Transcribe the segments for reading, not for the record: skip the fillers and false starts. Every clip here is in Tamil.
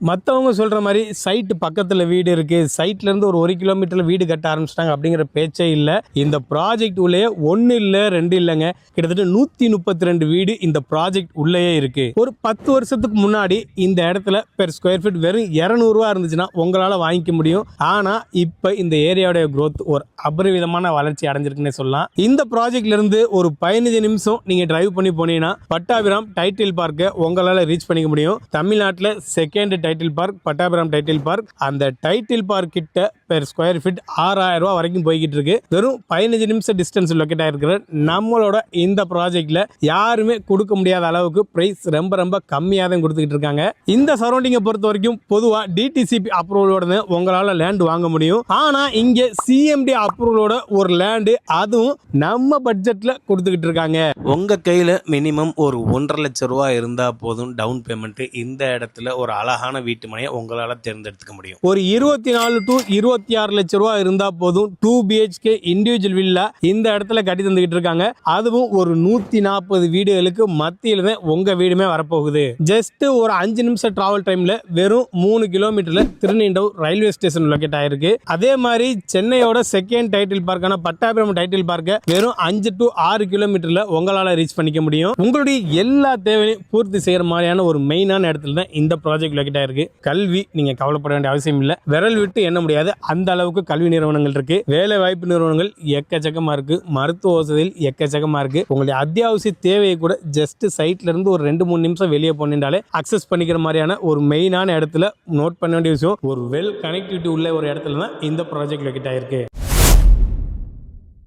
மற்றவங்க சொல்கிற மாதிரி சைட்டு பக்கத்தில் வீடு இருக்குது, சைட்லேருந்து ஒரு 1 கிலோமீட்டரில் வீடு கட்ட ஆரம்பிச்சிட்டாங்க அப்படிங்கிற பேச்சே இல்லை. இந்த ப்ராஜெக்ட் உள்ளே 1 இல்லை 2 இல்லைங்க, கிட்டத்தட்ட 132 வீடு இந்த ப்ராஜெக்ட் உள்ளேயே இருக்குது. ஒரு 10 வருஷத்துக்கு முன்னாடி இந்த இடத்துல பெர் ஸ்கொயர் ஃபீட் வெறும் 200 ரூபா இருந்துச்சுன்னா உங்களால் வாங்கிக்க முடியும். ஆனால் இப்போ இந்த ஏரியாவுடைய growth ஒரு அபரிவிதமான வளர்ச்சி அடைஞ்சிருக்குன்னே சொல்லலாம். இந்த ப்ராஜெக்ட்லேருந்து ஒரு 15 நிமிஷம் நீங்கள் டிரைவ் பண்ணி போனீங்கன்னா பட்டாபிராம் டைட்டில் பார்க்கை உங்களால் ரீச் பண்ணிக்க முடியும். தமிழ்நாட்டில் second title park Pattabiram title park. அந்த டைட்டில் பார்க் கிட்ட பெர் ஸ்கொயர் ஃபீட் 6000 ரூபா வரைக்கும் போய்கிட்டு இருக்கு. வெறும் 15 நிமிஷம் டிஸ்டன்ஸ் லொக்கேட் ஆகிருக்கிற நம்மளோட இந்த ப்ராஜெக்ட்ல யாருமே கொடுக்க முடியாத அளவுக்கு பிரைஸ் ரொம்ப ரொம்ப கம்மியாக தான் கொடுத்துக்கிட்டு இருக்காங்க. இந்த சரௌண்டிங்கை பொறுத்த வரைக்கும் பொதுவாக டிடிசிபி அப்ரூவலோட உங்களால் லேண்ட் வாங்க முடியும். ஆனால் இங்கே சிஎம்டி அப்ரூவலோட ஒரு லேண்டு, அதுவும் நம்ம பட்ஜெட்ல கொடுத்துக்கிட்டு இருக்காங்க. உங்க கையில் மினிமம் ஒரு 1.5 லட்சம் ரூபா இருந்தால் போதும் டவுன் பேமெண்ட். இந்த இடத்துல ஒரு அழகான வீட்டு மனையை உங்களால் தேர்ந்தெடுத்துக்க முடியும். ஒரு 24 to 26 லட்சம் ரூபா இருந்தா போதும் 2 BHK இண்டிவிஜுவல் வில்லா இந்த இடத்துல கட்டி தந்துகிட்டு இருக்காங்க. அதுவும் ஒரு 140 வீடுகளுக்கு மத்தியில தான் உங்க வீடுமே வரப்போகுது. ஜஸ்ட் ஒரு 5 நிமிஷம் டிராவல் டைம்ல வெறும் 3 கிலோமீட்டர்ல திருநீண்டவ் ரயில்வே ஸ்டேஷன் லொக்கேட் ஆயிருக்கு. அதே மாதிரி சென்னையோட செகண்ட் டைட்டில் பார்க்கான பட்டாபிராம் டைட்டில் பார்க்க வெறும் 5 to 6 கிலோமீட்டர்ல உங்களால ரீச் பண்ணிக்க முடியும். உங்களுடைய எல்லா தேவையும் பூர்த்தி செய்யற மாதிரியான ஒரு மெயினான இடத்துல தான் இந்த ப்ராஜெக்ட் லொக்கேட் ஆயிருக்கு. கல்வி நீங்க கவலைப்பட வேண்டிய அவசியம் இல்லை, விரல் விட்டு எண்ண முடியாது அந்த அளவுக்கு கல்வி நிறுவனங்கள் இருக்கு. வேலை வாய்ப்பு நிறுவனங்கள் எக்கச்சக்கமா இருக்கு, மருத்துவ வசதியில் எக்கச்சக்கமா இருக்கு. உங்களுடைய அத்தியாவசிய தேவையை கூட ஜஸ்ட் சைட்ல இருந்து ஒரு 2-3 நிமிஷம் வெளியே போனாலே அக்சஸ் பண்ணிக்கிற மாதிரியான ஒரு மெயினான இடத்துல நோட் பண்ண வேண்டிய விஷயம், ஒரு வெல் கனெக்டிவிட்டி உள்ள ஒரு இடத்துல தான் இந்த ப்ராஜெக்ட் லொக்கேட் ஆயிருக்கு.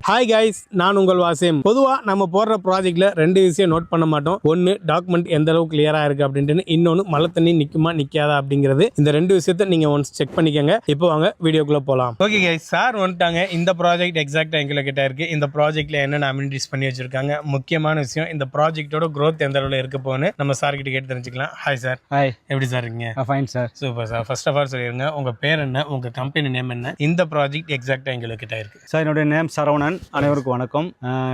ஹாய் கைஸ், நான் உங்கள் வாசிம். பொதுவாக நம்ம போடுற ப்ராஜெக்ட்ல 2 விஷயம் நோட் பண்ண மாட்டோம். ஒன்று டாக்குமெண்ட் எந்த அளவுக்கு கிளியரா இருக்கு அப்படின்ட்டு, இன்னொன்று மழை தண்ணி நிற்குமா நிற்காதா அப்படிங்கிறது. இந்த 2 விஷயத்த நீங்க ஒன்ஸ் செக் பண்ணிக்கோங்க. இப்போ வாங்க வீடியோக்குள்ள போகலாம். ஓகே கைஸ், சார் வந்துட்டாங்க. இந்த ப்ராஜெக்ட் எக்ஸாக்டா எங்க லொக்கேட் ஆயிருக்கு, இந்த ப்ராஜெக்ட்ல என்னென்ன அம்யூனிட்டிஸ் பண்ணி வச்சிருக்காங்க, முக்கியமான விஷயம் இந்த ப்ராஜெக்டோட growth எந்த அளவுல இருக்க போகுன்னு நம்ம சார் கிட்ட கேட்டு தெரிஞ்சுக்கலாம். Hi sir. ஹாய், எப்படி சார் இருக்கீங்க? Fine sir. Super sir. First of all சொல்லிருங்க, உங்க பேர் என்ன, உங்க கம்பெனி நேம் என்ன, இந்த ப்ராஜெக்ட் எக்ஸாக்டா எங்க லொக்கேட் ஆயிருக்கு? சார், என்னுடைய நேம் சரவணன். அனைவருக்கும் வணக்கம்.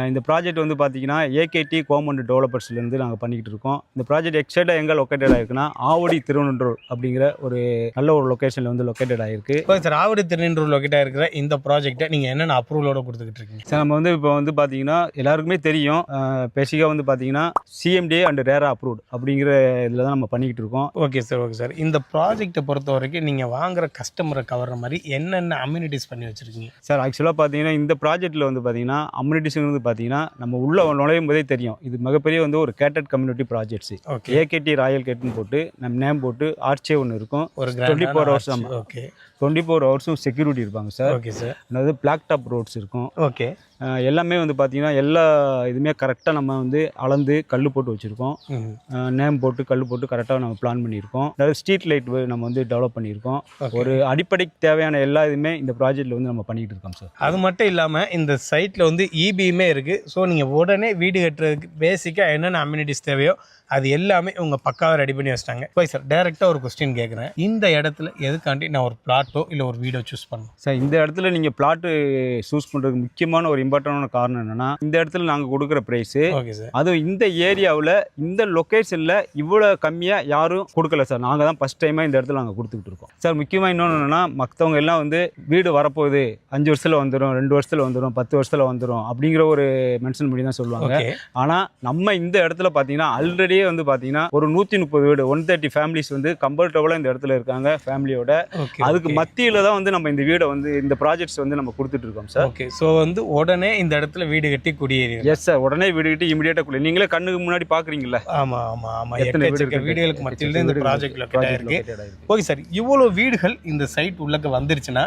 இந்த ப்ராஜெக்ட் வந்து பார்த்தீங்கன்னா ஏகேடி கோமண்ட் டெவலப்பர்ஸ்லேருந்து நாங்கள் பண்ணிக்கிட்டு இருக்கோம். இந்த ப்ராஜெக்ட் எக்ஸாக்டாக எங்கே லொக்கேட்டட் ஆகிருக்குன்னா ஆவடி திருவனந்தூர் அப்படிங்கிற ஒரு நல்ல ஒரு லொக்கேஷனில் வந்து லொக்கேட்டட் ஆகிருக்கு. சார், ஆவடி திருவனந்தூர் லொக்கேட் ஆகிருக்கிற இந்த ப்ராஜெக்ட்டை நீங்கள் என்னென்ன அப்ரூவலோட கொடுத்துக்கிட்டு இருக்கீங்க? சார், நம்ம வந்து இப்போ வந்து பார்த்தீங்கன்னா எல்லாருக்குமே தெரியும், பேசிக்காக வந்து பார்த்தீங்கன்னா சிஎம்டிஏ அண்ட் ரேரா அப்ரூவ்ட் அப்படிங்கிற இதில் தான் நம்ம பண்ணிக்கிட்டு இருக்கோம். Okay sir, okay sir. இந்த ப்ராஜெக்ட்டை பொறுத்த வரைக்கும் நீங்கள் வாங்குற கஸ்டமரை கவர்ற மாதிரி என்னென்ன அம்யூனிட்டிஸ் பண்ணி வச்சுருக்கீங்க? சார், ஆக்சுவலாக பார்த்தீங்கன்னா இந்த ப்ராஜெக்ட்டில் வந்து பார்த்தீங்கன்னா அம்யூனிட்டிஸ் வந்து பார்த்தீங்கன்னா நம்ம உள்ள நுழையும் போதே தெரியும், இது மிகப்பெரிய வந்து ஒரு gated community projects. AKD royal கேட்னு போட்டு நம்ம நேம் போட்டு ஆர்ச்சே ஒன்று இருக்கும். ஒரு 24 hours. ஓகே, 24 ஹவர்ஸும் செக்யூரிட்டி இருப்பாங்க சார். Okay sir. அதாவது பிளாக் டாப் ரோட்ஸ் இருக்கும். ஓகே, எல்லாமே வந்து பார்த்தீங்கன்னா எல்லா இதுவுமே கரெக்டாக நம்ம வந்து அளந்து கல் போட்டு வச்சுருக்கோம். நேம் போட்டு கல் போட்டு கரெக்டாக நம்ம பிளான் பண்ணியிருக்கோம். அதாவது ஸ்ட்ரீட் லைட் நம்ம வந்து டெவலப் பண்ணியிருக்கோம். ஒரு அடிப்படைக்கு தேவையான எல்லா இதுவுமே இந்த ப்ராஜெக்டில் வந்து நம்ம பண்ணிக்கிட்டு இருக்கோம் சார். அது மட்டும் இல்லாமல் இந்த சைட்டில் வந்து இபியுமே இருக்குது. ஸோ நீங்கள் உடனே வீடு கட்டுறதுக்கு பேசிக்காக என்னென்ன அம்யூனிட்டிஸ் தேவையோ அது எல்லாமே உங்கள் பக்காவை ரெடி பண்ணி வச்சிட்டாங்க. போய் சார், டேரெக்டாக ஒரு கொஸ்டின் கேட்குறேன். இந்த இடத்துல எதுக்காண்டி நான் ஒரு பிளாட்டோ இல்லை ஒரு வீடோ சூஸ் பண்ணணும்? சார், இந்த இடத்துல நீங்கள் பிளாட்டு சூஸ் பண்ணுறதுக்கு முக்கியமான ஒரு இம்பார்ட்டண்டான காரணம் என்னென்னா, இந்த இடத்துல நாங்கள் கொடுக்குற ப்ரைஸு, அதுவும் இந்த ஏரியாவில் இந்த லொக்கேஷனில் இவ்வளோ கம்மியாக யாரும் கொடுக்கல சார். நாங்கள் தான் ஃபஸ்ட் டைமாக இந்த இடத்துல நாங்கள் கொடுத்துக்கிட்டு இருக்கோம் சார். முக்கியமாக இன்னொன்று என்னென்னா, மற்றவங்க எல்லாம் வந்து வீடு வரப்போகுது, 5 வருஷத்தில் வந்துடும், 2 வருஷத்தில் வந்துடும், 10 வருஷத்தில் வந்துடும் அப்படிங்கிற ஒரு மென்ஷன் பண்ணி தான் சொல்லுவாங்க. ஆனால் நம்ம இந்த இடத்துல பார்த்தீங்கன்னா ஆல்ரெடி வந்து பார்த்தீங்கன்னா ஒரு 130 வீடு 130 ஃபேமிலிஸ் வந்து கம்ஃபர்டபுளாக இந்த இடத்துல இருக்காங்க ஃபேமிலியோட. அதுக்கு மத்தியில் தான் வந்து நம்ம இந்த வீடை வந்து இந்த ப்ராஜெக்ட்ஸ் வந்து நம்ம கொடுத்துட்டு இருக்கோம் சார். ஓகே, ஸோ வந்து உடனே இந்த இடத்துல வீடு கட்டி குடியேறி? எஸ் சார், உடனே வீடு கட்டி இமீடியட்டாக குடி. நீங்களே கண்ணுக்கு முன்னாடி பார்க்குறீங்களா? ஆமாம் ஆமாம் ஆமாம், எத்தனை வீடுகளுக்கு மத்தியில் இந்த ப்ராஜெக்ட் லொக்கேட் இருக்கு. ஓகே சார், இவ்வளோ வீடுகள் இந்த சைட் உள்ளக்க வந்துருச்சுன்னா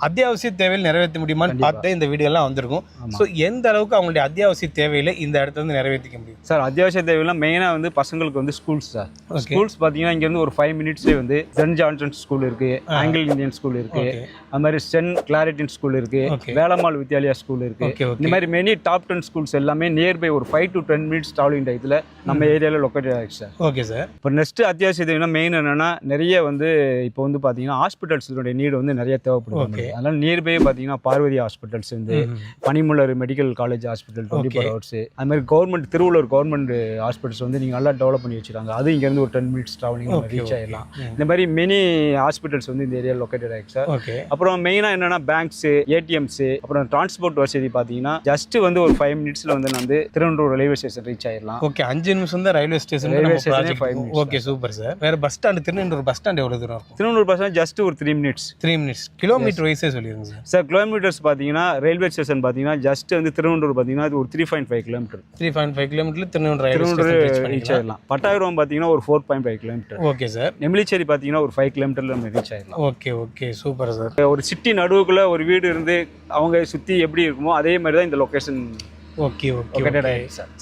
அத்தியாவசிய தேவையில் நிறைவேற்ற முடியுமான்னு பார்த்து இந்த வீடுகள்லாம் வந்திருக்கும். ஸோ எந்த அளவுக்கு அவங்களுடைய அத்தியாவசிய தேவையில் இந்த இடத்துல வந்து நிறைவேற்றிக்க முடியும் சார்? அத்தியாவசிய தேவையெல்லாம் மெயினாக வந்து பசங்களுக்கு வந்து ஸ்கூல்ஸ் சார். ஸ்கூல்ஸ் பார்த்தீங்கன்னா இங்கேருந்து ஒரு 5 மினிட்ஸ்லேயே வந்து சென்ட் ஜான்சன் ஸ்கூல் இருக்குது, ஆங்கிள் இந்தியன் ஸ்கூல் இருக்குது, அது மாதிரி சென்ட் கிளாரிட்டின் ஸ்கூல் இருக்குது, வேலம்மாள் வித்யாலயா ஸ்கூல் இருக்குது. இந்த மாதிரி மெனி டாப் 10 ஸ்கூல்ஸ் எல்லாமே நியர்பை ஒரு 5 to 10 மினிட்ஸ் ட்ராவலிங் டயத்தில் நம்ம ஏரியாவில் லொக்கேட் ஆகிடுச்சு சார். Okay sir. இப்போ நெக்ஸ்ட் அத்தியாவசிய தேவைன்னா மெயின் என்னென்னா, நிறைய வந்து இப்போ வந்து பார்த்தீங்கன்னா ஹாஸ்பிட்டல்ஸோடைய நீடு வந்து நிறைய தேவைப்படுது. அதனால் நியர்பை பார்த்தீங்கன்னா பார்வதி ஹாஸ்பிட்டல்ஸ் வந்து, பனிமலர் மெடிக்கல் காலேஜ் ஹாஸ்பிட்டல் 24 hours, அது மாதிரி கவர்மெண்ட் திருவள்ளூர் கவர்மெண்ட் ஹாஸ்பிட்டல்ஸ் வந்து நீங்கள் நல்லா டெவலப் பண்ணி வச்சுருக்காங்க. அது இங்கேருந்து ஒரு 10 மினிட்ஸ் ட்ராவலிங் ரீச் ஆகிடலாம். இந்த மாதிரி மெனி ஹாஸ்பிட்டல்ஸ் வந்து இந்த ஏரியா லொக்கேட்டட் ஆகிருக்கு சார். அப்புறம் மெயினாக என்னென்னா பேங்க்ஸு, ஏடிஎம்ஸு, அப்புறம் டிரான்ஸ்போர்ட் வசதி பார்த்தீங்கன்னா ஜஸ்ட் வந்து ஒரு 5 மினிட்ஸில் வந்து நான் வந்து திருவள்ளூர் ரயில்வே ஸ்டேஷன் ரீச் ஆகிடலாம். ஓகே, 5 நிமிஷம் தான் railway station. 5 minutes. Okay, super sir. வேறு bus stand Tirunelveli bus stand எவ்வளோ தூரம் இருக்கும்? திருவள்ளூர் பஸ் ஸ்டாண்ட் ஜஸ்ட் ஒரு 3 மினிட்ஸ். கிலோமீட்டர் வைஸே சொல்லிடுங்க சார். சார் கிலோமீட்டர்ஸ் பார்த்தீங்கன்னா ரயில்வே ஸ்டேஷன் பார்த்தீங்கன்னா ஜஸ்ட் வந்து திருவள்ளூர் பார்த்தீங்கன்னா அது ஒரு 3.5 கிலோமீட்டர். 3.5 கிலோமீட்டர் திருநெல்வேலி ரீச் ஆகிடலாம். பட்டாயிரம் பார்த்தீங்கன்னா ஒரு 4.5 கிலோமீட்டர். Okay sir. நெமிலிச்சேரி பார்த்தீங்கன்னா ஒரு 5 கிலோமீட்டரில் நம்ம ரீச் ஆகிடலாம். Okay super sir. ஒரு சிட்டி நடுவுக்குள்ள ஒரு வீடு இருந்து அவங்க சுற்றி எப்படி இருக்குமோ அதே மாதிரி தான் இந்த லொக்கேஷன். ஓகே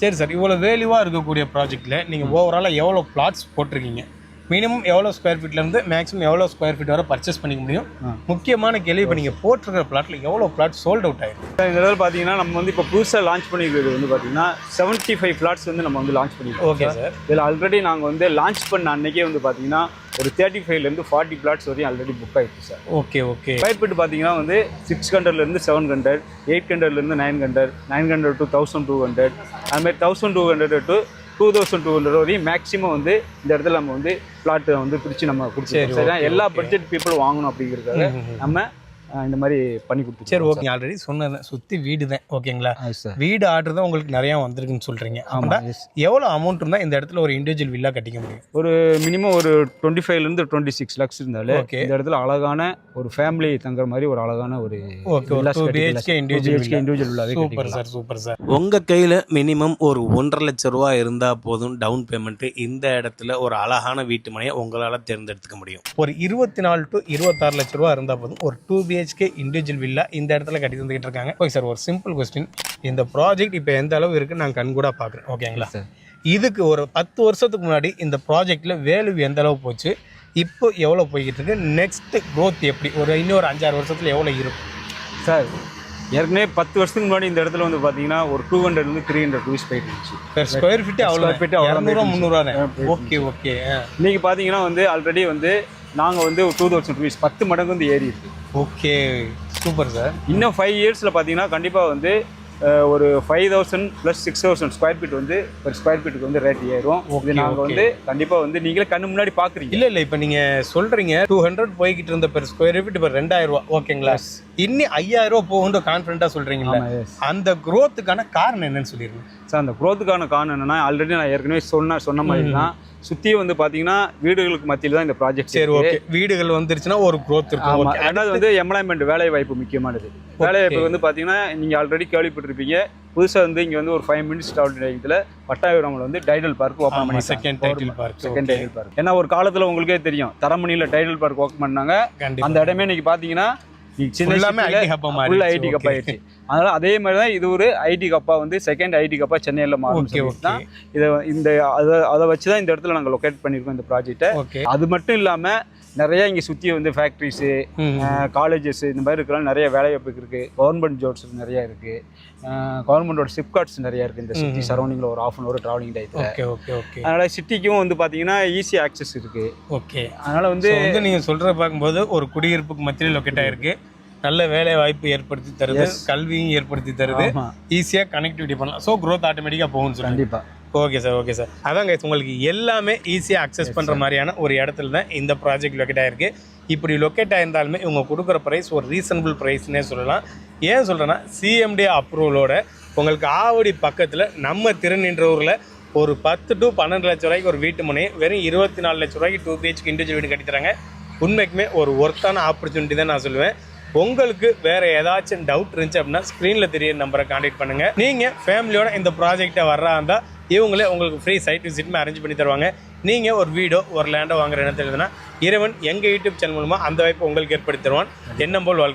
சரி சார். இவ்வளோ வேல்யூவாக இருக்கக்கூடிய ப்ராஜெக்ட்டில் நீங்கள் ஓவராலாக எவ்வளோ பிளாட்ஸ் போட்டிருக்கீங்க? மினிமம் எவ்வளோ ஸ்கொயர் ஃபீட்லேருந்து மேக்ஸிமம் எவ்வளோ ஸ்கொயர் ஃபீட் வரை பர்ச்சேஸ் பண்ணிக்க முடியும்? முக்கியமான கேள்வி, இப்போ நீங்கள் போட்டிருக்கிற பிளாட்டில் எவ்வளோ பிளாட் சோல்ட் அவுட் ஆகிருக்கு? இந்த இடத்துல பார்த்தீங்கன்னா நம்ம வந்து இப்போ புதுசாக லான்ச் பண்ணிக்கிறது வந்து பார்த்தீங்கன்னா 75 பிளாட்ஸ் வந்து நம்ம வந்து லான்ச் பண்ணியிருக்கோம். Okay sir. இதில் ஆல்ரெடி நாங்கள் வந்து லான்ச் பண்ண அன்னைக்கே வந்து பார்த்தீங்கன்னா ஒரு 35லேருந்து 40 பிளாட்ஸ் வரையும் ஆல்ரெடி புக் ஆகிடுச்சு சார். ஓகே ஸ்கொயர் ஃபீட் பார்த்தீங்கன்னா வந்து 600லேருந்து 700, 800லேருந்து 900, 900 to 1200, அதுமாதிரி 1200 to 2200 வரையும் மேக்ஸிமம் வந்து இந்த இடத்துல நம்ம வந்து பிளாட்டை வந்து பிரித்து நம்ம கொடுத்துருக்கோம். சரி, எல்லா பட்ஜெட் பீப்புள் வாங்கணும் அப்படிங்கிறதுக்காக நம்ம இந்த மாதிரி பண்ணி கொடுத்து. சரி, ஓகே. ஆல்ரெடி சொன்னேன், சுற்றி வீடு தான். ஓகேங்களா? வீடு ஆர்டர் தான் உங்களுக்கு நிறையா வந்திருக்குன்னு சொல்கிறீங்க. ஆமாம். எவ்வளோ அமௌண்ட் இருந்தால் இந்த இடத்துல ஒரு இண்டிவிஜுவல் வில்லா கட்டிக்க முடியும்? ஒரு மினிமம் ஒரு 25லேருந்து 26 lakhs இருந்தாலே இந்த இடத்துல அழகான ஒரு ஃபேமிலி தங்குற மாதிரி ஒரு அழகான ஒரு இண்டிவிஜுவல் வில்லா. Super sir. உங்கள் கையில் மினிமம் ஒரு 1.5 லட்ச ரூபா இருந்தால் போதும் டவுன் பேமெண்ட்டு. இந்த இடத்துல ஒரு அழகான வீட்டு மனையை உங்களால் தேர்ந்தெடுத்துக்க முடியும். ஒரு 24 to 26 லட்ச ரூபா இருந்தால் போதும் ஒரு 2 BHK இண்டிவிஜுவல் வில்லா இந்த இடத்துல கட்டி தந்துக்கிட்டு இருக்காங்க. ஓகே சார், ஒரு சிம்பிள் கொஸ்டின். இந்த ப்ராஜெக்ட் இப்போ எந்த அளவு இருக்குன்னு நான் கண் கூட பார்க்குறேன். ஓகேங்களா சார்? இதுக்கு ஒரு 10 வருஷத்துக்கு முன்னாடி இந்த ப்ராஜெக்டில் வேல்யூ எந்த அளவு போச்சு, இப்போ எவ்வளோ போய்கிட்டு இருக்கு, நெக்ஸ்ட் க்ரோத் எப்படி, இன்னொரு 5-6 வருஷத்தில் எவ்வளோ இருக்கும் சார்? ஏற்கனவே 10 வருஷத்துக்கு முன்னாடி இந்த இடத்துல வந்து பார்த்தீங்கன்னா ஒரு 200லேருந்து 300 ரூபீஸ் போயிட்டு இருந்துச்சு. ஸ்கொயர் ஃபீட்டு அவ்வளோ 200-300. ஓகே. இன்னைக்கு பார்த்தீங்கன்னா வந்து ஆல்ரெடி வந்து நாங்கள் வந்து 2000 ரூபீஸ் 10 மடங்கு வந்து ஏறி இருக்கு. Okay, super sir. இன்னும் 5 இயர்ஸில் பார்த்தீங்கன்னா கண்டிப்பாக வந்து ஒரு 5000 + 6000 ஸ்கொயர் ஃபீட் வந்து ஒரு ஸ்கொயர் ஃபீட்டுக்கு வந்து ரேட் ஏறும். இது நாங்கள் வந்து கண்டிப்பாக வந்து நீங்களே கண்ணு முன்னாடி பார்க்குறீங்க. இல்லை இப்போ நீங்கள் சொல்கிறீங்க 200 போய்கிட்டு இருந்த பெர் ஸ்கொயர் ஃபீட் இப்போ 2000 ரூபா. ஓகேங்களா? இன்னும் 5000 ரூபா போகுன்ற கான்ஃபிடென்ட்டாக சொல்கிறீங்களா? அந்த க்ரோத்துக்கான காரணம் என்னன்னு சொல்லிடுங்க சார். அந்த க்ரோத்துக்கான காரணம் என்னன்னா, ஆல்ரெடி நான் ஏற்கனவே சொன்ன மாதிரி தான் சுற்றியும் வந்து பார்த்தீங்கன்னா வீடுகளுக்கு மத்தியில் தான் இந்த ப்ராஜெக்ட். சரி, ஓகே. வீடுகள் வந்துருச்சுன்னா ஒரு க்ரோத் இருக்கும். ரெண்டாவது வந்து எம்ப்ளாய்மெண்ட், வேலை வாய்ப்பு முக்கியமானது. வேலை வாய்ப்பு வந்து பார்த்தீங்கன்னா நீங்கள் ஆல்ரெடி கேள்விப்பட்டிருப்பீங்க, புதுசாக வந்து இங்கே வந்து ஒரு 5 மினிட்ஸ் ட்ராவல் டயத்தில் பட்டாபிராமில் வந்து டைடல் பார்க் ஓப்பன் பண்ணி செகண்ட் டைடல் பார்க். ஏன்னா ஒரு காலத்தில் உங்களுக்கே தெரியும், தரமணியில் டைடல் பார்க் ஓப்பன் பண்ணாங்க. அந்த இடமே இன்னைக்கு பார்த்தீங்கன்னா ஐடி கப் ஆயிடுச்சு. அதனால அதே மாதிரி தான் இது ஒரு ஐடி கப்பா வந்து செகண்ட் ஐடி கப்பா சென்னையில் மாறும். இதை அதை வச்சு தான் இந்த இடத்துல நாங்கள் லொக்கேட் பண்ணியிருக்கோம் இந்த ப்ராஜெக்டை. அது மட்டும் இல்லாமல் நிறைய இங்கே சுற்றி வந்து ஃபேக்ட்ரிஸு, காலேஜஸ் இந்த மாதிரி இருக்கலாம், நிறைய வேலைவாய்ப்பு இருக்குது. கவர்மெண்ட் ஜாப்ஸ் நிறையா இருக்குது. கவர்மெண்டோட சிப்கார்ட்ஸ் நிறையா இருக்குது இந்த சிட்டி சரௌண்டிங்கில் ஒரு 1/2 hour ட்ராவலிங் டைத்தில். அதனால் சிட்டிக்கும் வந்து பார்த்தீங்கன்னா ஈஸி ஆக்சஸ் இருக்குது. ஓகே. அதனால் வந்து நீங்கள் சொல்கிற பார்க்கும்போது ஒரு குடியிருப்புக்கு மத்தியில் லொக்கேட் ஆகிருக்கு. நல்ல வேலை வாய்ப்பு ஏற்படுத்தி தருது, கல்வியும் ஏற்படுத்தி தருது, ஈஸியாக கனெக்டிவிட்டி பண்ணலாம். ஸோ க்ரோத் ஆட்டோமேட்டிக்காக போகும் சார். கண்டிப்பாக. Okay sir. அதாங்க உங்களுக்கு எல்லாமே ஈஸியாக அக்சஸ் பண்ணுற மாதிரியான ஒரு இடத்துல தான் இந்த ப்ராஜெக்ட் லொக்கேட் ஆகிருக்கு. இப்படி லொக்கேட் ஆயிருந்தாலுமே இவங்க கொடுக்குற ப்ரைஸ் ஒரு ரீசனபிள் ப்ரைஸ்னே சொல்லலாம். ஏன் சொல்கிறேன்னா, சிஎம்டி அப்ரூவலோட உங்களுக்கு ஆவடி பக்கத்தில் நம்ம திருநின்றவூரில் ஒரு 10 to 12 லட்ச ரூபாய்க்கு ஒரு வீட்டு மனை வெறும் 24 லட்ச ரூபாய்க்கு 2 BHK இண்டிவிஜுவல் வீடு கட்டித்தராங்க. உண்மைக்குமே ஒரு ஒர்த்தான ஆப்பர்ச்சுனிட்டி தான் நான் சொல்லுவேன். உங்களுக்கு வேறு ஏதாச்சும் டவுட் இருந்துச்சு அப்படின்னா ஸ்க்ரீனில் தெரிய நம்பரை கான்டாக்ட் பண்ணுங்கள். நீங்கள் ஃபேமிலியோட இந்த ப்ராஜெக்டை வர்றா இருந்தால் இவங்களே உங்களுக்கு ஃப்ரீ சைட் விசிட்டுமே அரேஞ்ச் பண்ணி தருவாங்க. நீங்கள் ஒரு வீடோ ஒரு லேண்டோ வாங்குற இடத்துல இருந்ததுன்னா இறைவன் எங்கள் யூடியூப் சேனல் மூலமாக அந்த வாய்ப்பு உங்களுக்கு ஏற்படுத்தி தருவான். எண்ணம் போல் வாழ்க்கை.